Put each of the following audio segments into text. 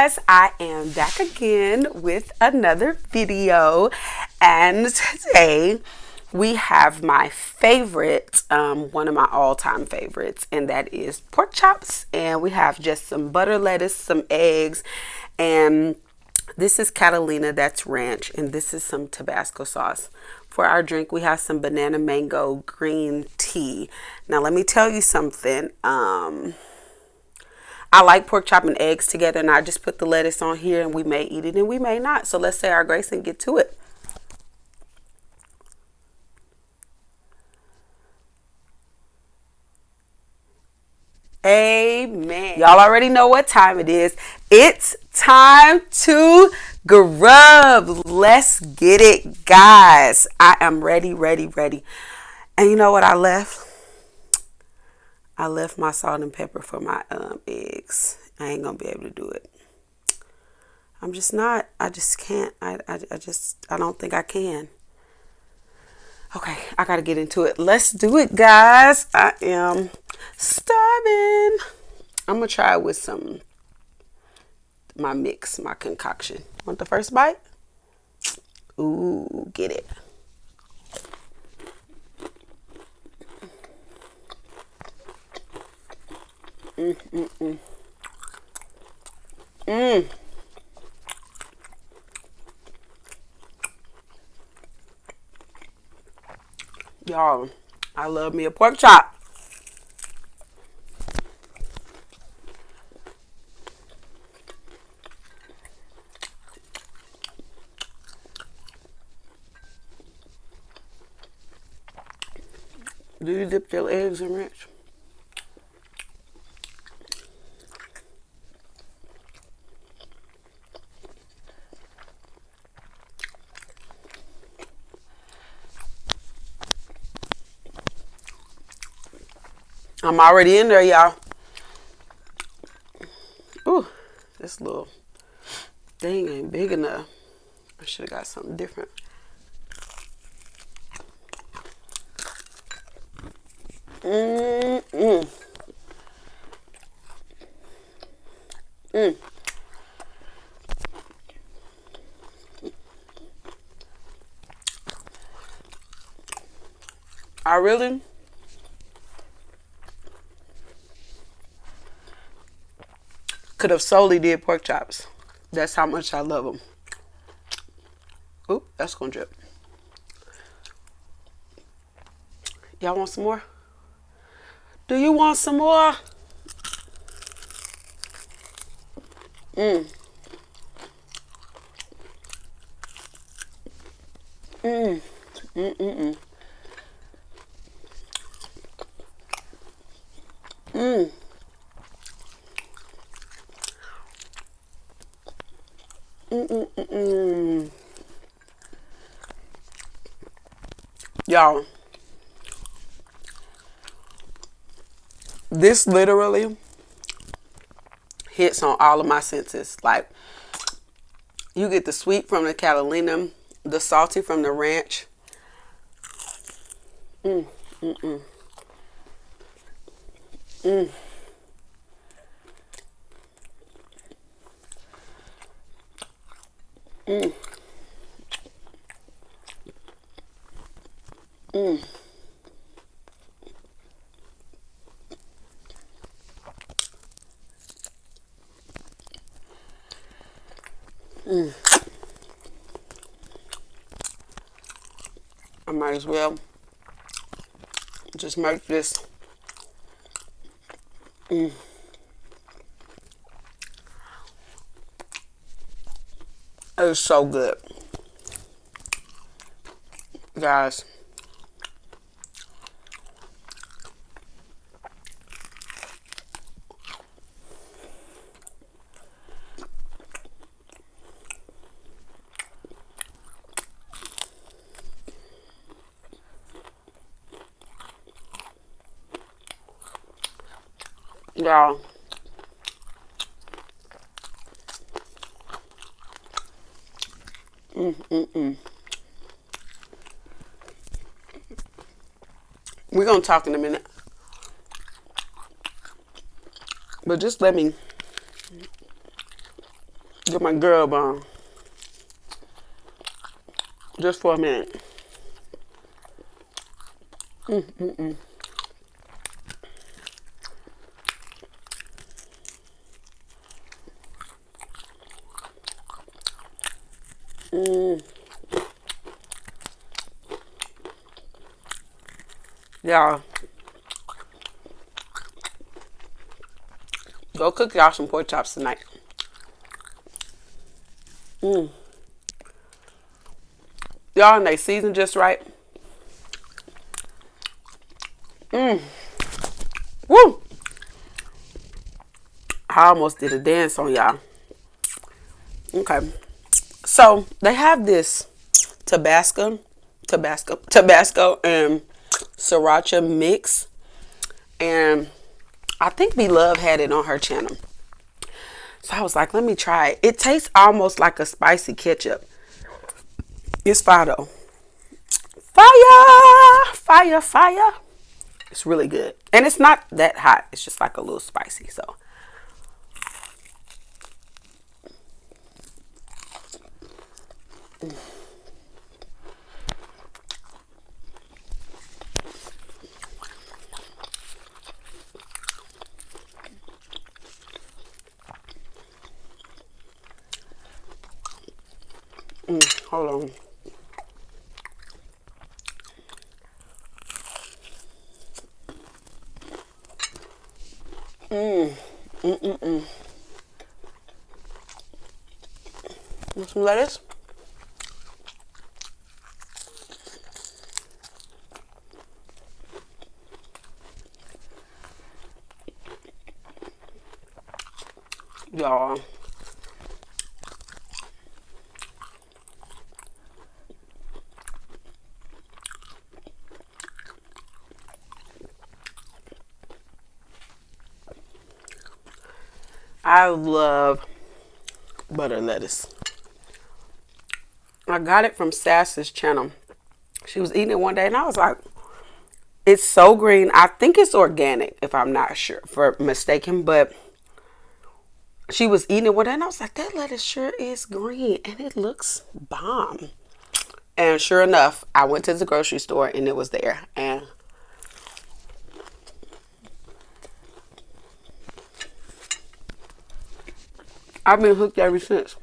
guys, I am back again with another video, and today we have my favorite, one of my all-time favorites, and that is pork chops. And we have just some butter, lettuce, some eggs, and this is Catalina, that's ranch, and this is some Tabasco sauce. For our drink, we have some banana mango green tea. Now, let me tell you something. I like pork chop and eggs together, and I just put the lettuce on here, and we may eat it and we may not. So let's say our grace and get to it. Amen. Y'all already know what time it is. It's time to grub. Let's get it, guys. I am ready, ready, ready. And you know what I left? I left my salt and pepper for my eggs. I ain't gonna be able to do it. I'm just not. I just can't. I don't think I can. Okay, I gotta get into it. Let's do it, guys. I am starving. I'm gonna try it with my mix, my concoction. Want the first bite? Ooh, get it. Y'all, I love me a pork chop. Do you dip your eggs in ranch? I'm already in there, y'all. Ooh, this little thing ain't big enough. I should have got something different. I really could have solely did pork chops. That's how much I love them. Ooh, that's gonna drip. Y'all want some more? Do you want some more? Mm. Mm. Mm-mm-mm. Mm. Mm-mm-mm. Y'all, this literally hits on all of my senses. Like, you get the sweet from the Catalina, the salty from the ranch. Mm, mm, mm. Mm. Mm. Mm. Mm. I might as well just make this. Mm. It's so good, guys. Y'all, we're gonna talk in a minute, but just let me get my grub on. Just for a minute. Y'all, go cook y'all some pork chops tonight. Y'all, and they season just right. Woo! I almost did a dance on y'all. Okay. So they have this Tabasco and sriracha mix. And I think Beloved had it on her channel. So I was like, let me try it. It tastes almost like a spicy ketchup. It's fire though. Fire! Fire, fire. It's really good. And it's not that hot. It's just like a little spicy. So. Hold on. Want some lettuce? Y'all. I love butter lettuce. I got it from Sass's channel. She was eating it one day and I was like, it's so green. I think it's organic, if I'm not sure for mistaken, but she was eating it one day and I was like, that lettuce sure is green and it looks bomb. And sure enough, I went to the grocery store and it was there. And I've been hooked ever since.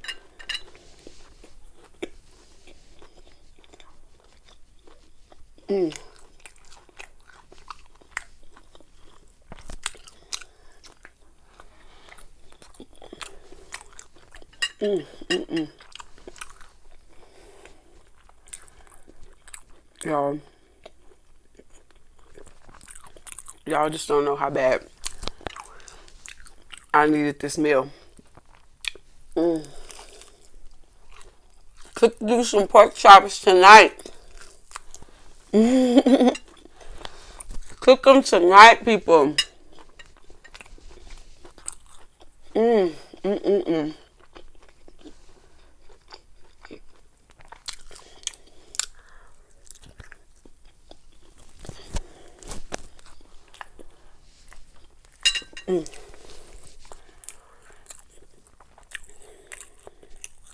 Y'all just don't know how bad I needed this meal. Cook you some pork chops tonight. Cook them tonight, people.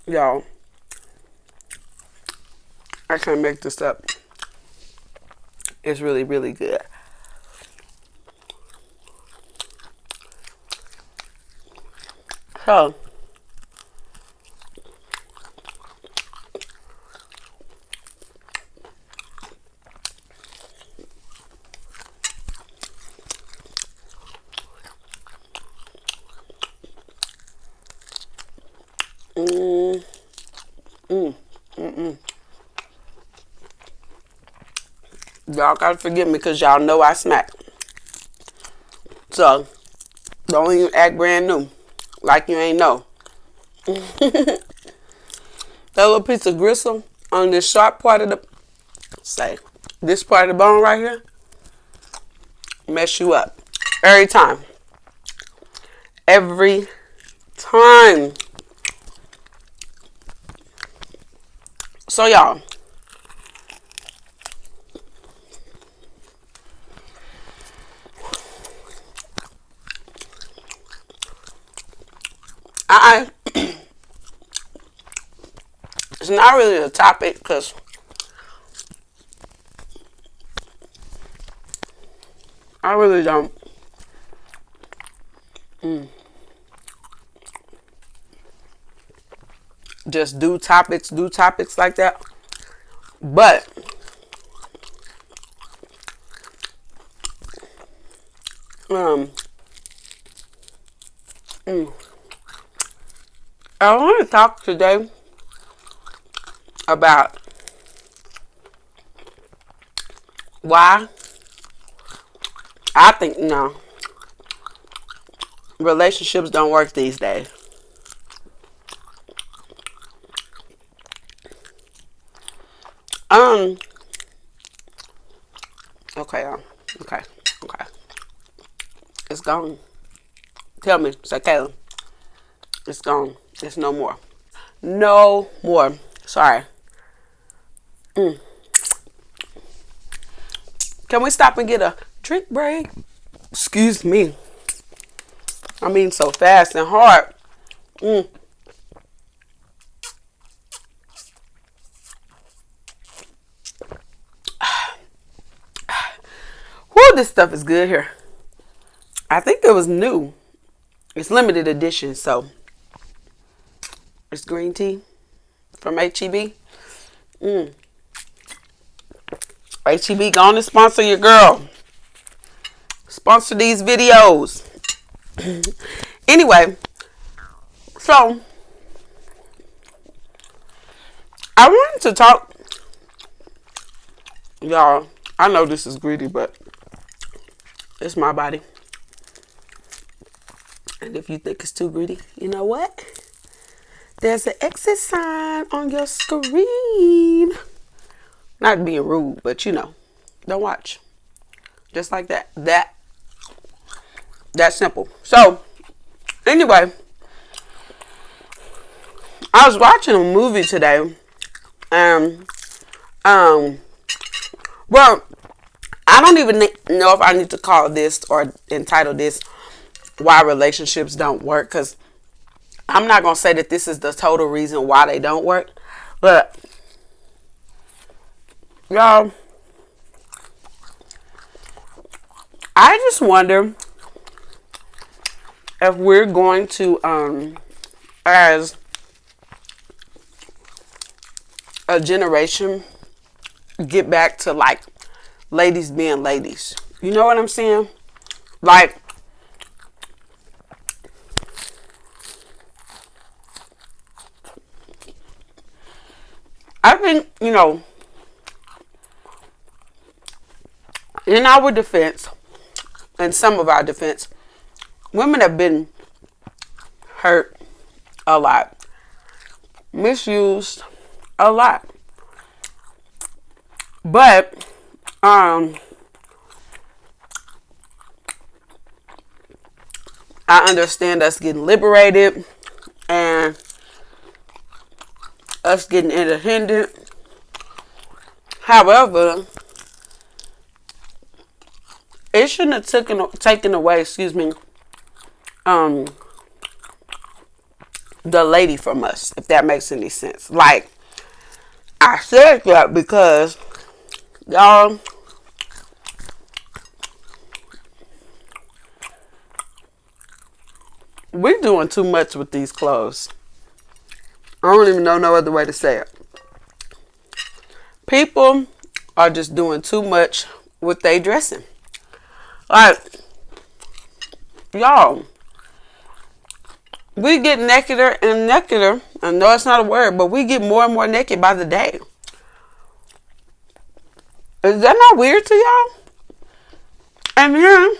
Y'all, I can't make this up. It's really, really good. So, y'all gotta forgive me because y'all know I smack. So, don't even act brand new. Like you ain't know. That little piece of gristle on this sharp part of the, say, this part of the bone right here, mess you up. Every time. Every time. So y'all, It's not really a topic because I really don't. Just do topics like that. But I want to talk today about why I think relationships don't work these days. Okay, okay, okay. It's gone. Tell me, say Kayla. It's gone. It's no more. No more. Sorry. Can we stop and get a drink break? Excuse me. I mean so fast and hard. Whew, this stuff is good here. I think it was new. It's limited edition, so it's green tea from HEB. HEB, go on and sponsor your girl. Sponsor these videos. Anyway, so I wanted to talk, y'all. I know this is greedy, but it's my body. And if you think it's too greedy, you know what? There's an exit sign on your screen. Not being rude, but don't watch. Just like that. That's simple. So, anyway, I was watching a movie today. Well, I don't even know if I need to call this or entitle this "Why Relationships Don't Work," because I'm not going to say that this is the total reason why they don't work. But, y'all, I just wonder if we're going to, as a generation, get back to like ladies being ladies. You know what I'm saying? Like, I think, in our defense, in some of our defense, women have been hurt a lot, misused a lot. But, I understand us getting liberated and us getting independent. However, it shouldn't have taken away, the lady from us, if that makes any sense. Like, I said that because, y'all, we're doing too much with these clothes. I don't even know no other way to say it. People are just doing too much with their dressing. Like, y'all, we get nakeder and nakeder. I know it's not a word, but we get more and more naked by the day. Is that not weird to y'all? And then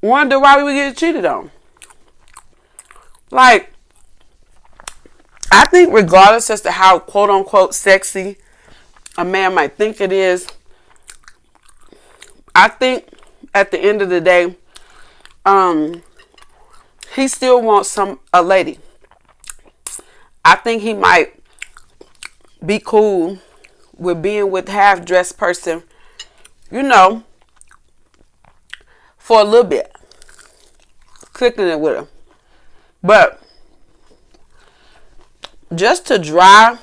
wonder why we get cheated on. Like, I think regardless as to how quote unquote sexy a man might think it is, I think at the end of the day, he still wants a lady. I think he might be cool with being with half-dressed person, for a little bit. Clicking it with him. But just to dry,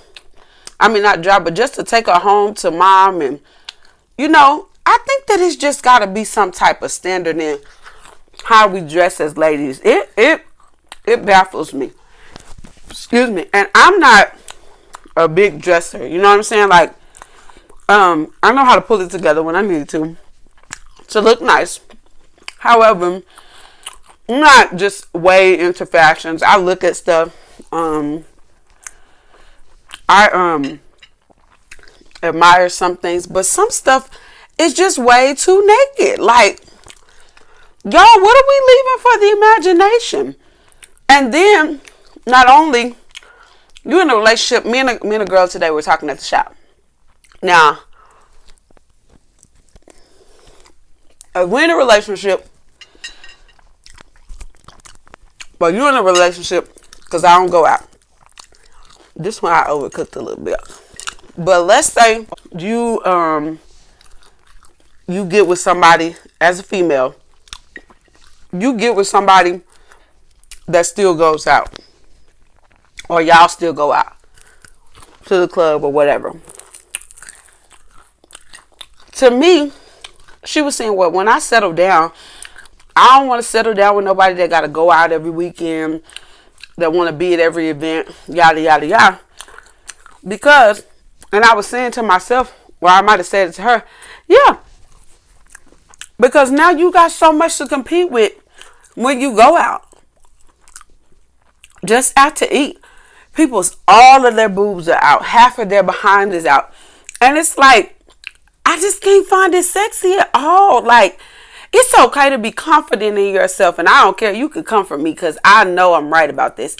I mean, not dry, but just to take her home to mom. And, I think that it's just got to be some type of standard in how we dress as ladies. It baffles me. Excuse me. And I'm not a big dresser. You know what I'm saying? Like, I know how to pull it together when I need to look nice. However, I'm not just way into fashions. I look at stuff. I admire some things, but some stuff is just way too naked. Like, y'all, what are we leaving for the imagination? And then, not only you in a relationship, me and a girl today were talking at the shop. Now, we're in a relationship, but you're in a relationship because I don't go out. This one I overcooked a little bit. But let's say you get with somebody as a female. You get with somebody that still goes out. Or y'all still go out to the club or whatever. To me, she was saying, well, when I settle down, I don't want to settle down with nobody that got to go out every weekend, that want to be at every event, yada, yada, yada. Because, and I was saying to myself, or I might have said it to her, yeah, because now you got so much to compete with when you go out. Just out to eat. All of their boobs are out. Half of their behind is out. And it's like, I just can't find it sexy at all. Like, it's okay to be confident in yourself. And I don't care. You can come for me because I know I'm right about this.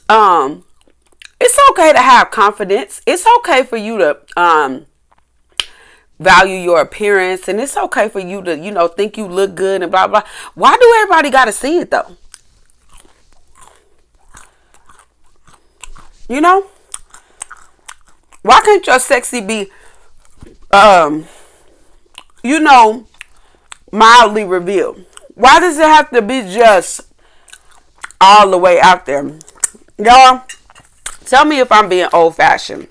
It's okay to have confidence. It's okay for you to value your appearance. And it's okay for you to, think you look good and blah, blah. Why do everybody got to see it, though? Why can't your sexy be, mildly revealed? Why does it have to be just all the way out there? Y'all, tell me if I'm being old fashioned.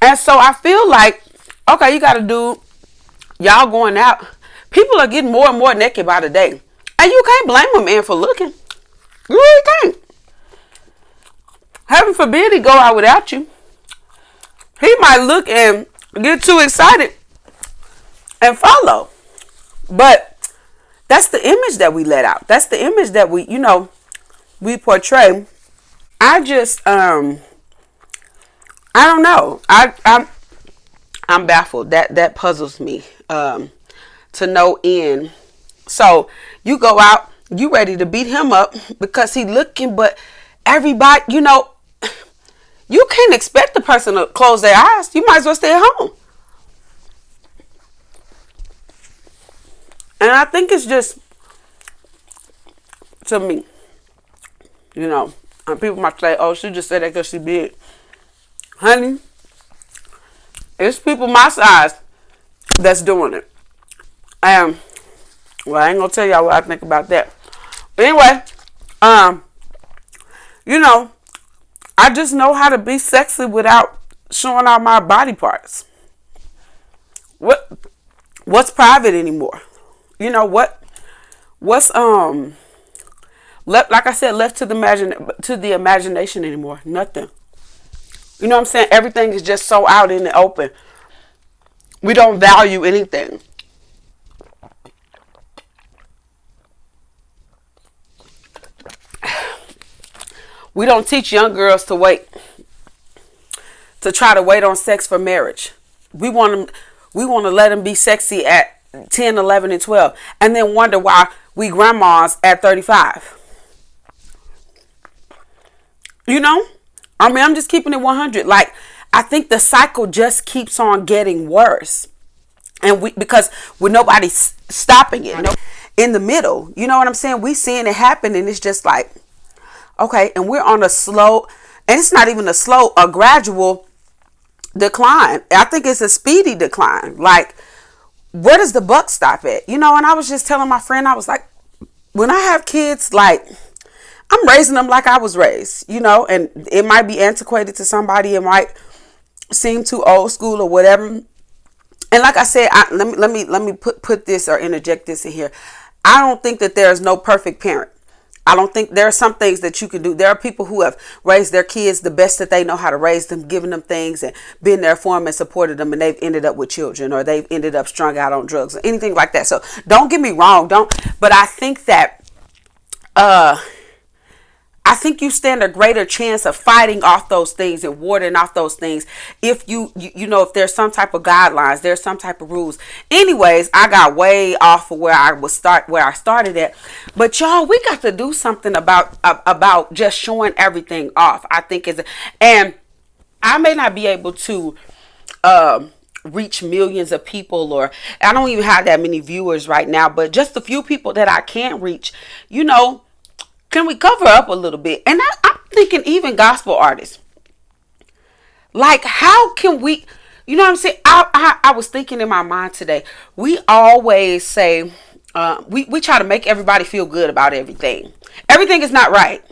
And so I feel like, okay, you got to do, y'all going out. People are getting more and more naked by the day. And you can't blame a man for looking. You really can't. Heaven forbid he go out without you. He might look and get too excited and follow. But that's the image that we let out. That's the image that we portray. I just, I don't know. I'm baffled. That puzzles me to no end. So you go out, you ready to beat him up because he looking, but everybody, you can't expect the person to close their eyes. You might as well stay at home. And I think it's just, to me, and people might say, oh, she just said that because she big. Honey, it's people my size that's doing it. Well, I ain't going to tell y'all what I think about that. But anyway, I just know how to be sexy without showing out my body parts. What's private anymore? What's left, like I said, left to the imagination anymore? Nothing. You know what I'm saying? Everything is just so out in the open. We don't value anything. We don't teach young girls to try to wait on sex for marriage. We want to let them be sexy at 10, 11, and 12, and then wonder why we grandmas at 35. I'm just keeping it 100. Like, I think the cycle just keeps on getting worse, and because with nobody stopping it, in the middle. You know what I'm saying? We seeing it happen, and it's just like, okay, and we're on a slow, and it's not even a gradual decline. I think it's a speedy decline. Like, where does the buck stop at? And I was just telling my friend, I was like, when I have kids, like, I'm raising them like I was raised, and it might be antiquated to somebody. It might seem too old school or whatever. And like I said, let me put this or interject this in here. I don't think that there's no perfect parent. I don't think there are some things that you can do. There are people who have raised their kids the best that they know how to raise them, given them things and been there for them and supported them, and they've ended up with children, or they've ended up strung out on drugs or anything like that. So don't get me wrong, but I think that I think you stand a greater chance of fighting off those things and warding off those things if if there's some type of guidelines, there's some type of rules. Anyways, I got way off of where I started at. But y'all, we got to do something about just showing everything off. I think and I may not be able to reach millions of people, or I don't even have that many viewers right now, but just a few people that I can reach, can we cover up a little bit? And I'm thinking even gospel artists. Like, how can we, you know what I'm saying? I was thinking in my mind today, we always say, we try to make everybody feel good about everything. Everything is not right.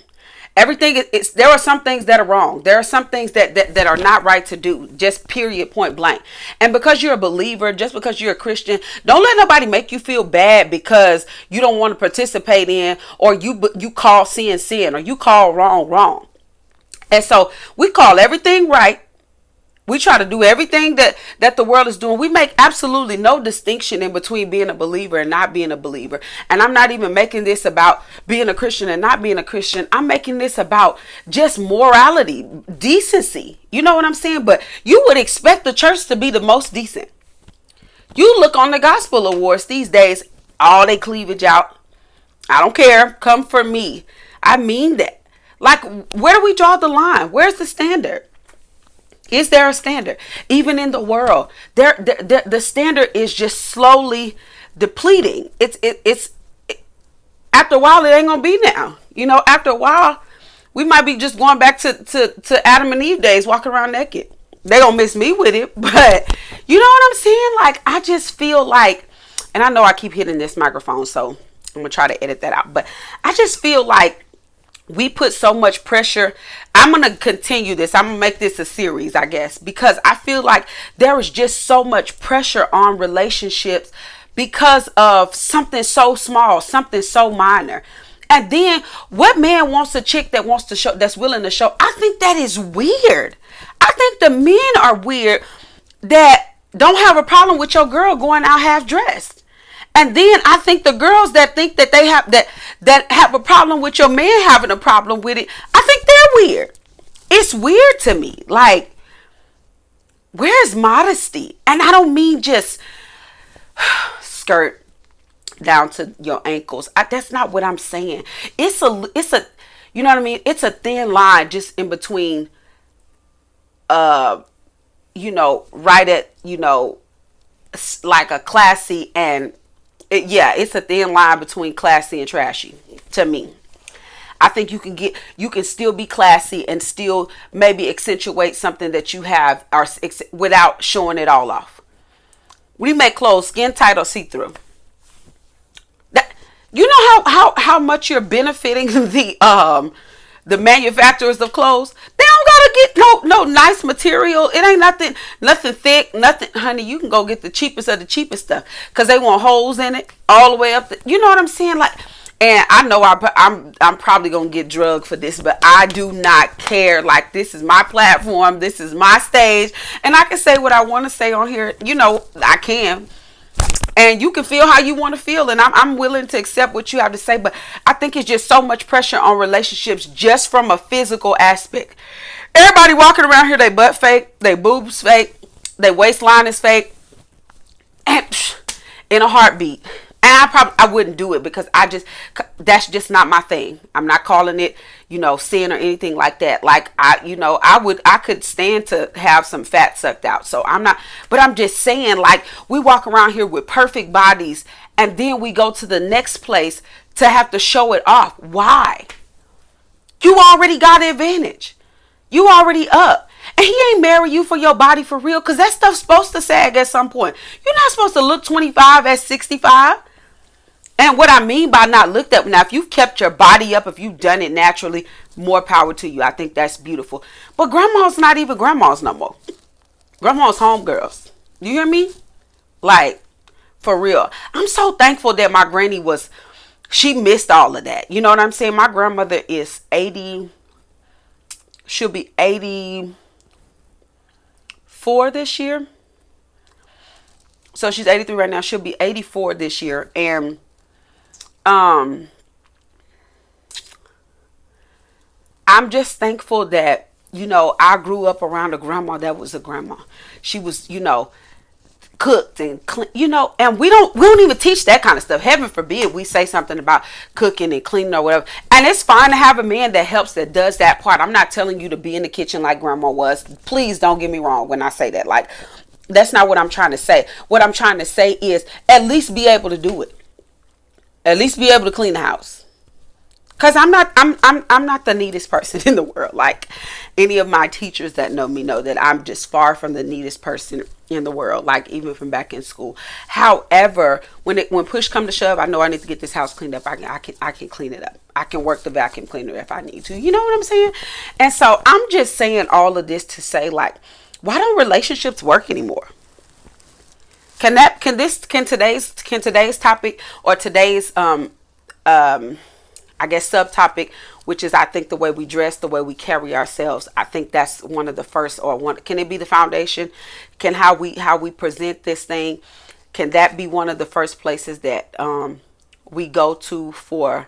Everything is there are some things that are wrong. There are some things that are not right to do. Just period, point blank. And because you're a believer, just because you're a Christian, don't let nobody make you feel bad because you don't want to participate in, or you call sin, or you call wrong. And so we call everything right. We try to do everything that the world is doing. We make absolutely no distinction in between being a believer and not being a believer. And I'm not even making this about being a Christian and not being a Christian. I'm making this about just morality, decency. You know what I'm saying? But you would expect the church to be the most decent. You look on the gospel awards these days, all they cleavage out. I don't care. Come for me. I mean that. Like, where do we draw the line? Where's the standard? Is there a standard? Even in the world, the standard is just slowly depleting. It's after a while, it ain't gonna be now. After a while, we might be just going back to Adam and Eve days, walking around naked. They gonna miss me with it, but you know what I'm saying? Like, I just feel like, and I know I keep hitting this microphone, so I'm gonna try to edit that out. But I just feel like we put so much pressure. I'm going to continue this. I'm going to make this a series, I guess, because I feel like there is just so much pressure on relationships because of something so small, something so minor. And then what man wants a chick that wants to show, that's willing to show? I think that is weird. I think the men are weird that don't have a problem with your girl going out half dressed. And then I think the girls that think that they have that have a problem with your man having a problem with it, I think they're weird. It's weird to me. Like, where's modesty? And I don't mean just skirt down to your ankles. That's not what I'm saying. It's a, you know what I mean? It's a thin line just in between, right at, like a classy and, it's a thin line between classy and trashy to me. I think you can still be classy and still maybe accentuate something that you have without showing it all off. We make clothes skin tight or see through. That, you know how much you're benefiting the manufacturers of clothes. They don't gotta get no nice material. It ain't nothing thick, nothing, honey. You can go get the cheapest of the cheapest stuff because they want holes in it all the way up. You know what I'm saying? Like, and I know I'm probably gonna get drugged for this, but I do not care. Like, this is my platform, this is my stage, and I can say what I want to say on here. I can. And you can feel how you want to feel. And I'm willing to accept what you have to say. But I think it's just so much pressure on relationships just from a physical aspect. Everybody walking around here, they butt fake, they boobs fake, they waistline is fake. And in a heartbeat. And I wouldn't do it because that's just not my thing. I'm not calling it, sin or anything like that. Like, I could stand to have some fat sucked out. So I'm not, but I'm just saying, like, we walk around here with perfect bodies and then we go to the next place to have to show it off. Why? You already got the advantage. You already up. And he ain't marry you for your body for real, because that stuff's supposed to sag at some point. You're not supposed to look 25 at 65. And what I mean by not looked up, now if you've kept your body up, if you've done it naturally, more power to you. I think that's beautiful. But grandma's not even grandma's no more. Grandma's homegirls. You hear me? Like, for real. I'm so thankful that my granny she missed all of that. You know what I'm saying? My grandmother is 80. She'll be 84 this year. So she's 83 right now. She'll be 84 this year. And I'm just thankful that, I grew up around a grandma that was a grandma. She was, cooked and clean, and we don't even teach that kind of stuff. Heaven forbid we say something about cooking and cleaning or whatever. And it's fine to have a man that helps, that does that part. I'm not telling you to be in the kitchen like grandma was. Please don't get me wrong when I say that. Like, that's not what I'm trying to say. What I'm trying to say is at least be able to do it. At least be able to clean the house. Cause I'm not the neatest person in the world. Like, any of my teachers that know me know that I'm just far from the neatest person in the world. Like, even from back in school. However, when push come to shove, I know I need to get this house cleaned up. I can clean it up. I can work the vacuum cleaner if I need to. You know what I'm saying? And so I'm just saying all of this to say, like, why don't relationships work anymore? Can today's topic, or today's I guess subtopic, which is, I think, the way we dress, the way we carry ourselves. I think that's one of the first, or one. Can it be the foundation? Can how we present this thing? Can that be one of the first places that we go to for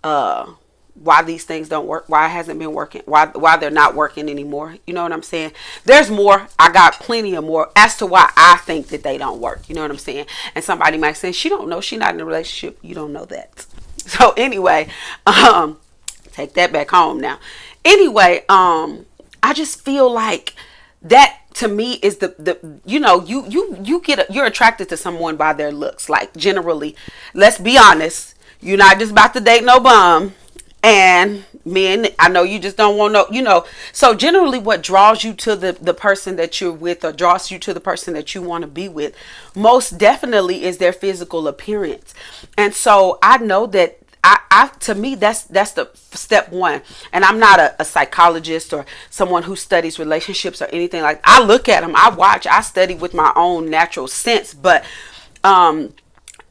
why these things don't work? Why it hasn't been working? Why they're not working anymore? You know what I'm saying? There's more. I got plenty of more as to why I think that they don't work. You know what I'm saying? And somebody might say, she don't know. She's not in a relationship. You don't know that. So anyway, take that back home now. Anyway, I just feel like that to me is you're attracted to someone by their looks. Like, generally, let's be honest, you're not just about to date no bum. And men, I know you just don't want no, so generally what draws you to the person that you're with, or draws you to the person that you want to be with, most definitely is their physical appearance. And so I know that to me, that's the step one. And I'm not a psychologist or someone who studies relationships or anything like that. I look at them, I watch, I study with my own natural sense. But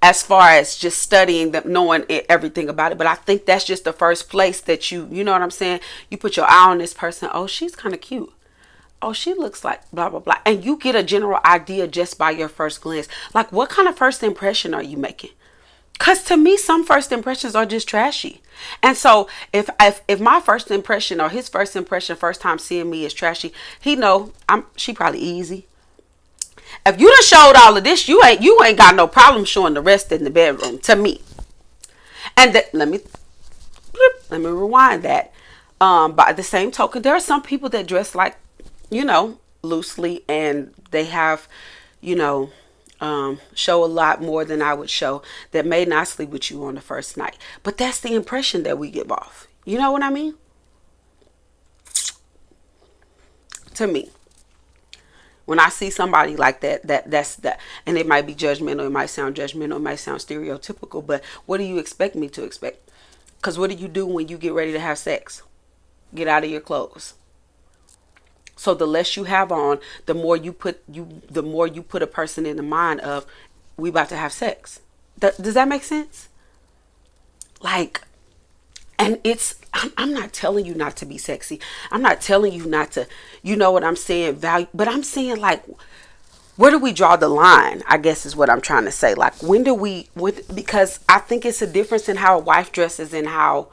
as far as just studying them, knowing everything about it. But I think that's just the first place that you know what I'm saying? You put your eye on this person. Oh, she's kind of cute. Oh, she looks like blah, blah, blah. And you get a general idea just by your first glance. Like, what kind of first impression are you making? Because to me, some first impressions are just trashy. And so if my first impression, or his first impression, first time seeing me, is trashy, she probably easy. If you done showed all of this, you ain't got no problem showing the rest in the bedroom, to me. And let me rewind that. By the same token, there are some people that dress like, loosely, and they have, show a lot more than I would show, that may not sleep with you on the first night. But that's the impression that we give off. You know what I mean? To me. When I see somebody like that's that, and it might be judgmental, it might sound judgmental, it might sound stereotypical, but what do you expect me to expect? Because what do you do when you get ready to have sex? Get out of your clothes. So the less you have on, the more you put a person in the mind of, we about to have sex. Does that make sense? Like, and I'm not telling you not to be sexy. I'm not telling you not to, you know what I'm saying, value. But I'm saying, like, where do we draw the line? I guess is what I'm trying to say. Like, because I think it's a difference in how a wife dresses and how,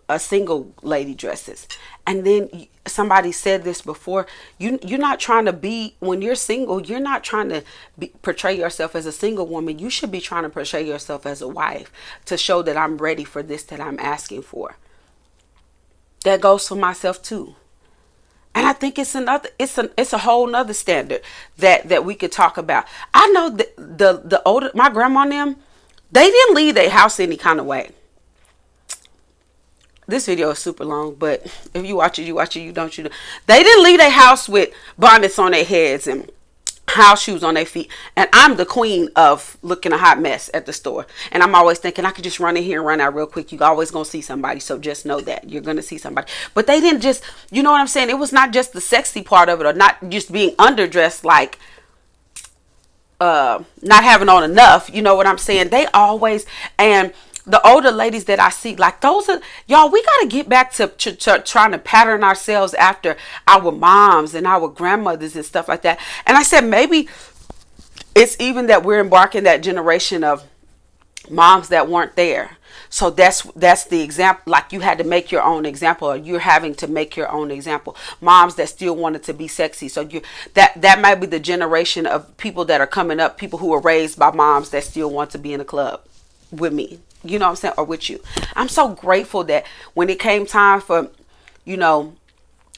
a single lady dresses. And then somebody said this before, you're not trying to be, when you're single, you're not trying to portray yourself as a single woman. You should be trying to portray yourself as a wife, to show that I'm ready for this that I'm asking for. That goes for myself too. And I think it's a whole nother standard that we could talk about. I know that the older, my grandma and them, they didn't leave their house any kind of way. This video is super long, but if you watch it, you watch it. You don't. They didn't leave their house with bonnets on their heads and house shoes on their feet, and I'm the queen of looking a hot mess at the store, and I'm always thinking I could just run in here and run out real quick. You always gonna see somebody, so just know that you're gonna see somebody. But they didn't just, you know what I'm saying, it was not just the sexy part of it, or not just being underdressed, like not having on enough, you know what I'm saying. They always, and the older ladies that I see, like those are, y'all, we got to get back to trying to pattern ourselves after our moms and our grandmothers and stuff like that. And I said, maybe it's even that we're embarking that generation of moms that weren't there. So that's the example. Like, you had to make your own example, or you're having to make your own example. Moms that still wanted to be sexy. So that might be the generation of people that are coming up, people who were raised by moms that still want to be in a club with me. You know what I'm saying? Or with you. I'm so grateful that when it came time for, you know,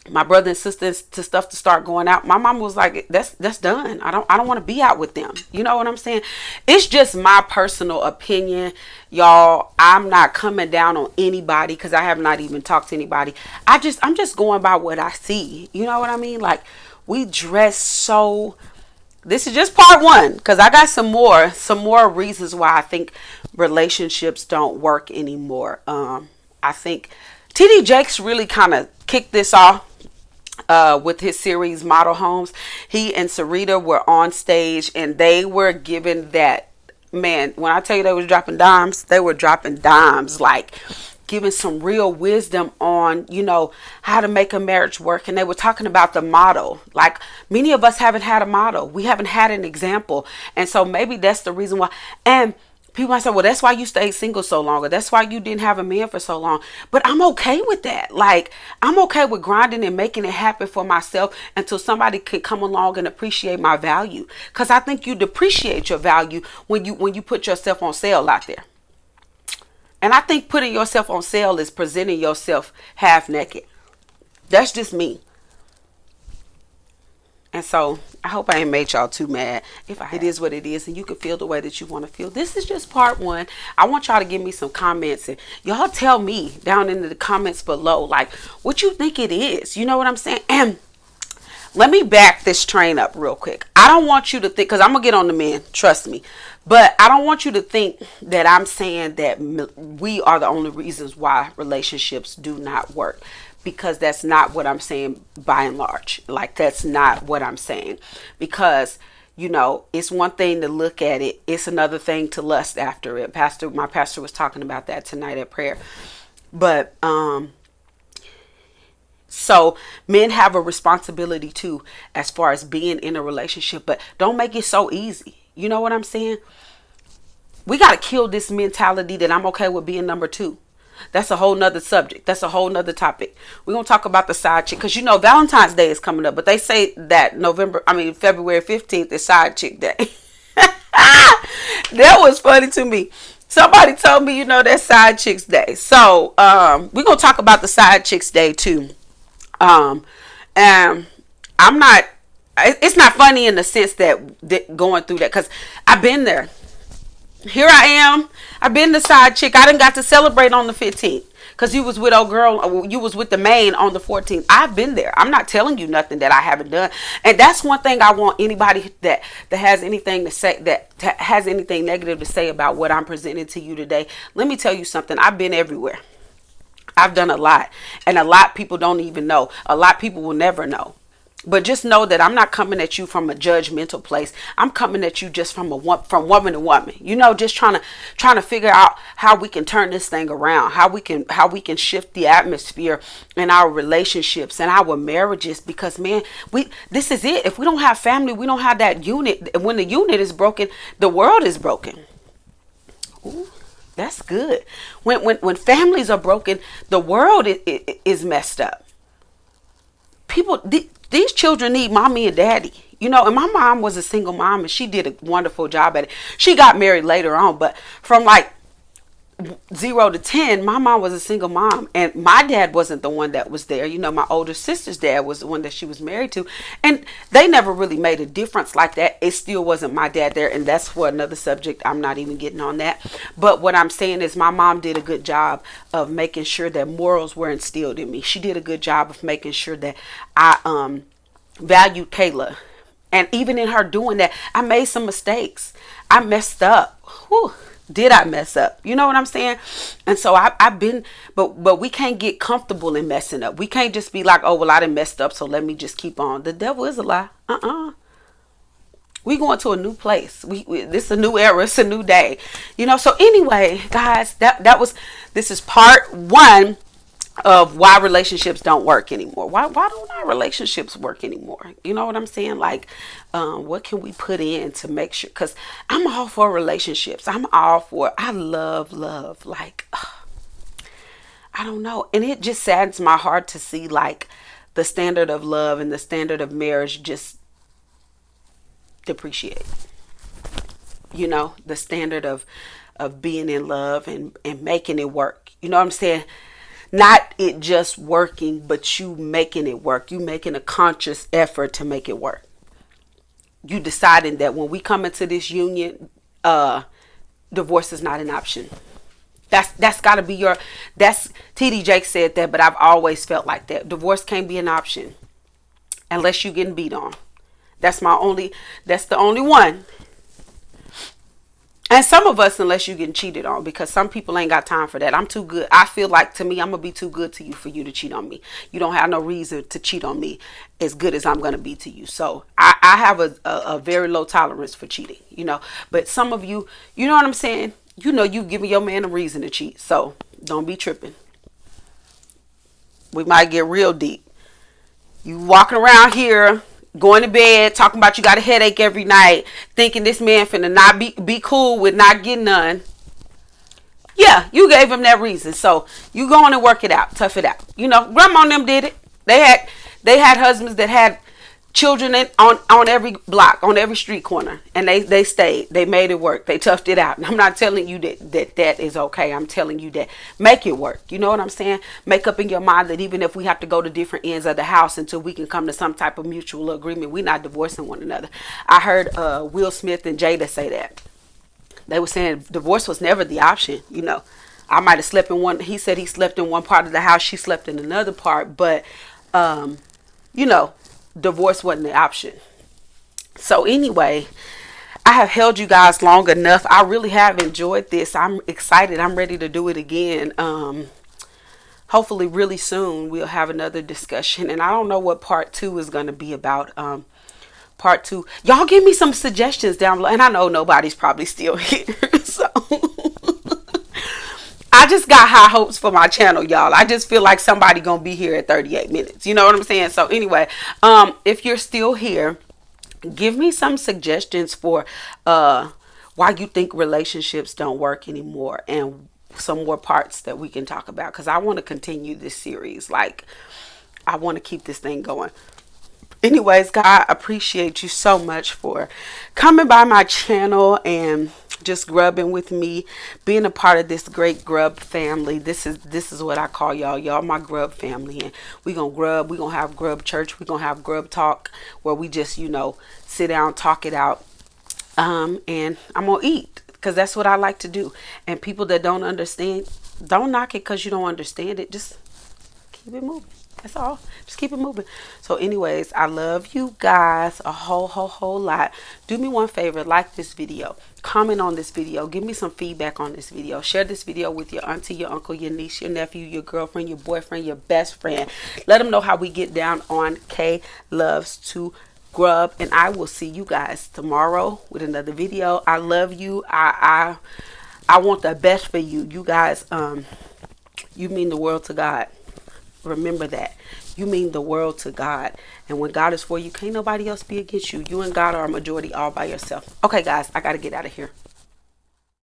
my brother and sisters to start going out, my mom was like, that's done. I don't want to be out with them. You know what I'm saying? It's just my personal opinion, y'all. I'm not coming down on anybody, because I have not even talked to anybody. I'm just going by what I see. You know what I mean? Like, we dress so. This is just part one, because I got some more reasons why I think relationships don't work anymore. I think TD Jakes really kind of kicked this off with his series Model Homes. He and Sarita were on stage, and they were given that, man, when I tell you they was dropping dimes, they were dropping dimes, like giving some real wisdom on, you know, how to make a marriage work. And they were talking about the model. Like, many of us haven't had a model. We haven't had an example. And so maybe that's the reason why. And people might say, well, that's why you stayed single so long, or that's why you didn't have a man for so long. But I'm okay with that. Like, I'm okay with grinding and making it happen for myself until somebody can come along and appreciate my value. Because I think you depreciate your value when you put yourself on sale out there. And I think putting yourself on sale is presenting yourself half naked. That's just me. And so I hope I ain't made y'all too mad. If it is what it is, and you can feel the way that you want to feel. This is just part one. I want y'all to give me some comments, and y'all tell me down in the comments below, like, what you think it is. You know what I'm saying? And let me back this train up real quick. I don't want you to think, because I'm going to get on the men, trust me. But I don't want you to think that I'm saying that we are the only reasons why relationships do not work. Because that's not what I'm saying by and large. Like, that's not what I'm saying. Because, you know, it's one thing to look at it. It's another thing to lust after it. My pastor was talking about that tonight at prayer. But, so men have a responsibility too, as far as being in a relationship, but don't make it so easy. You know what I'm saying? We got to kill this mentality that I'm okay with being number two. That's a whole nother subject. That's a whole nother topic. We're going to talk about the side chick, because, you know, Valentine's Day is coming up, but they say that February 15th is side chick day. That was funny to me. Somebody told me, you know, that's side chicks day. So, we're going to talk about the side chicks day too. And it's not funny in the sense that going through that, because I've been there. Here I am. I've been the side chick. I didn't got to celebrate on the 15th because you was with old girl. You was with the main on the 14th. I've been there. I'm not telling you nothing that I haven't done. And that's one thing I want anybody that has anything to say, that has anything negative to say about what I'm presenting to you today. Let me tell you something. I've been everywhere. I've done a lot. And a lot people don't even know. A lot of people will never know. But just know that I'm not coming at you from a judgmental place. I'm coming at you just from woman to woman. You know, just trying to figure out how we can turn this thing around, how we can shift the atmosphere in our relationships and our marriages. Because, man, this is it. If we don't have family, we don't have that unit. When the unit is broken, the world is broken. Ooh, that's good. When families are broken, the world is messed up. These children need mommy and daddy, you know, and my mom was a single mom and she did a wonderful job at it. She got married later on, but from like 0 to 10, my mom was a single mom, and my dad wasn't the one that was there. You know, my older sister's dad was the one that she was married to, and they never really made a difference like that. It still wasn't my dad there, and that's for another subject. I'm not even getting on that. But what I'm saying is my mom did a good job of making sure that morals were instilled in me. She did a good job of making sure that I valued Kayla And even in her doing that, I made some mistakes. I messed up. Whew. Did I mess up? You know what I'm saying? And so I've been, but we can't get comfortable in messing up. We can't just be like, oh, well, I done messed up, so let me just keep on. The devil is a lie. We going to a new place. This is a new era. It's a new day. You know, so anyway, guys, this is part one of why relationships don't work anymore. Why don't our relationships work anymore? You know what I'm saying? Like, what can we put in to make sure? Because I'm all for relationships. I love love. Like, I don't know. And it just saddens my heart to see like the standard of love and the standard of marriage just depreciate. You know, the standard of being in love and making it work. You know what I'm saying? Not it just working, but you making it work. You making a conscious effort to make it work. You deciding that when we come into this union, divorce is not an option. That's got to be that's TD Jake said that, but I've always felt like that. Divorce can't be an option unless you getting beat on. That's the only one. And some of us, unless you getting cheated on, because some people ain't got time for that. I'm too good. I feel like, to me, I'm going to be too good to you for you to cheat on me. You don't have no reason to cheat on me as good as I'm going to be to you. So I have a very low tolerance for cheating, you know. But some of you, you know what I'm saying? You know, you've given your man a reason to cheat. So don't be tripping. We might get real deep. You walking around here, going to bed, talking about you got a headache every night, thinking this man finna not be cool with not getting none. Yeah, you gave him that reason. So you go on and work it out, tough it out. You know, grandma and them did it. They had husbands that had children on every block, on every street corner, and they stayed. They made it work. They toughed it out. And I'm not telling you that is okay. I'm telling you that make it work. You know what I'm saying? Make up in your mind that even if we have to go to different ends of the house until we can come to some type of mutual agreement, we're not divorcing one another. I heard Will Smith and Jada say that. They were saying divorce was never the option. You know, I might have slept in one. He said he slept in one part of the house. She slept in another part. But, you know, divorce wasn't the option. So anyway, I have held you guys long enough. I really have enjoyed this. I'm excited. I'm ready to do it again. Hopefully really soon we'll have another discussion, and I don't know what part 2 is going to be about. Part 2, y'all give me some suggestions down below, and I know nobody's probably still here. So I just got high hopes for my channel, y'all. I just feel like somebody gonna be here at 38 minutes. You know what I'm saying? So anyway, if you're still here, give me some suggestions for why you think relationships don't work anymore, and some more parts that we can talk about, because I want to continue this series. Like, I want to keep this thing going. Anyways, guys, I appreciate you so much for coming by my channel and just grubbing with me, being a part of this great grub family. This is what I call y'all. Y'all my grub family, and we gonna grub. We gonna have grub church. We gonna have grub talk, where we just, you know, sit down, talk it out, and I'm gonna eat, because that's what I like to do. And people that don't understand, don't knock it because you don't understand it. Just keep it moving. That's all. Just keep it moving. So anyways, I love you guys a whole lot. Do me one favor, like this video, comment on this video, give me some feedback on this video, share this video with your auntie, your uncle, your niece, your nephew, your girlfriend, your boyfriend, your best friend. Let them know how we get down on K Loves to Grub, and I will see you guys tomorrow with another video. I love you. I want the best for you. You guys, you mean the world to God. Remember that. You mean the world to God. And when God is for you, can't nobody else be against you. You and God are a majority all by yourself. Okay, guys, I got to get out of here.